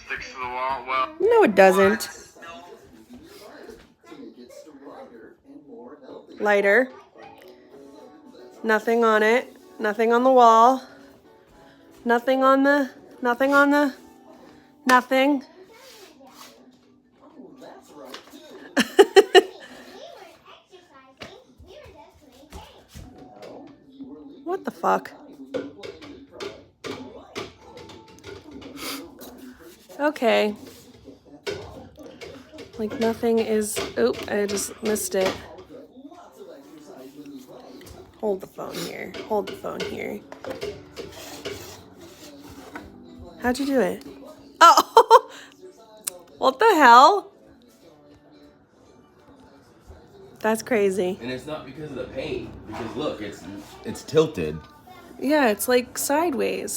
Sticks to the wall. Well, No, it doesn't. Lighter. Nothing on it. Nothing on the wall. Nothing on the. Nothing on the. Nothing. What the fuck? Okay. Like nothing is. Oop, I just missed it. Hold the phone here. Hold the phone here. How'd you do it? Oh! What the hell? That's crazy. And it's not because of the paint. Because look, it's tilted. Yeah, it's like sideways.